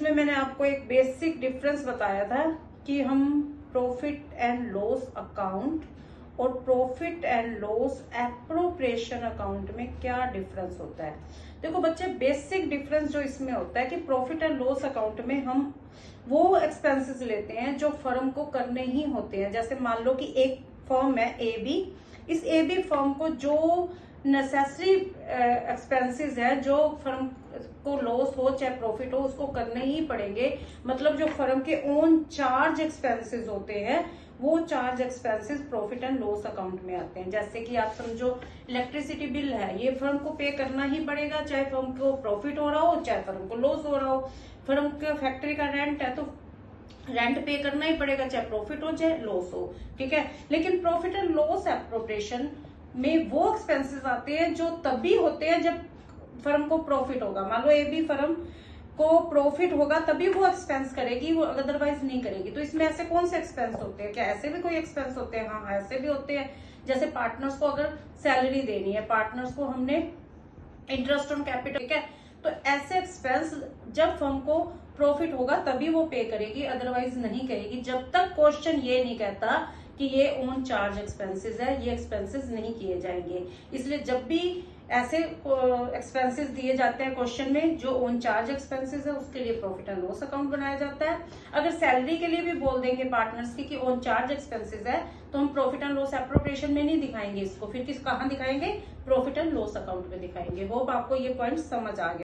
जिसमें मैंने आपको एक बेसिक डिफरेंस बताया था कि हम प्रॉफिट एंड लॉस अकाउंट और profit and loss appropriation account में क्या डिफरेंस होता है। देखो बच्चे, बेसिक डिफरेंस जो इसमें होता है कि प्रॉफिट एंड लॉस अकाउंट में हम वो एक्सपेंसेस लेते हैं जो फर्म को करने ही होते हैं। जैसे मान लो कि एक फर्म है ए बी, इस ए बी फर्म को जो नेसेसरी एक्सपेंसेस है, जो फर्म को लॉस हो चाहे प्रॉफिट हो, उसको करने ही पड़ेंगे। मतलब जो फर्म के ओन चार्ज एक्सपेंसेस होते हैं, वो charge expenses profit and loss account में आते हैं। जैसे कि आप समझो इलेक्ट्रिसिटी बिल है, ये फर्म को पे करना ही पड़ेगा, चाहे फर्म को प्रॉफिट हो रहा हो चाहे फर्म को लॉस हो रहा हो। फर्म का फैक्ट्री का रेंट है तो रेंट पे करना ही पड़ेगा, चाहे प्रॉफिट हो चाहे लॉस हो, ठीक है। लेकिन प्रॉफिट एंड लॉस एप्रोप्रिएशन में वो एक्सपेंसेस आते हैं जो तभी होते हैं जब फर्म को प्रॉफिट होगा। मान लो ए बी फर्म को प्रॉफिट होगा तभी वो एक्सपेंस करेगी, वो अदरवाइज नहीं करेगी। तो इसमें ऐसे कौन से एक्सपेंस होते हैं? क्या ऐसे भी कोई एक्सपेंस होते हैं? हाँ, ऐसे भी होते हैं। जैसे पार्टनर्स को अगर सैलरी देनी है, पार्टनर्स को हमने इंटरेस्ट ऑन कैपिटल, ठीक है, तो ऐसे एक्सपेंस जब फर्म को प्रॉफिट होगा तभी वो पे करेगी, अदरवाइज नहीं करेगी। जब तक क्वेश्चन ये नहीं कहता कि ये ओन चार्ज एक्सपेंसेस है, ये एक्सपेंसेस नहीं किए जाएंगे। इसलिए जब भी ऐसे एक्सपेंसेस दिए जाते हैं क्वेश्चन में जो ओन चार्ज एक्सपेंसेस है, उसके लिए प्रॉफिट एंड लॉस अकाउंट बनाया जाता है। अगर सैलरी के लिए भी बोल देंगे पार्टनर्स की कि ओन चार्ज एक्सपेंसेस है, तो हम प्रॉफिट एंड लॉस एप्रोप्रिएशन में नहीं दिखाएंगे इसको, फिर कहाँ दिखाएंगे? प्रॉफिट एंड लॉस अकाउंट में दिखाएंगे। होप आपको ये पॉइंट समझ आ गया।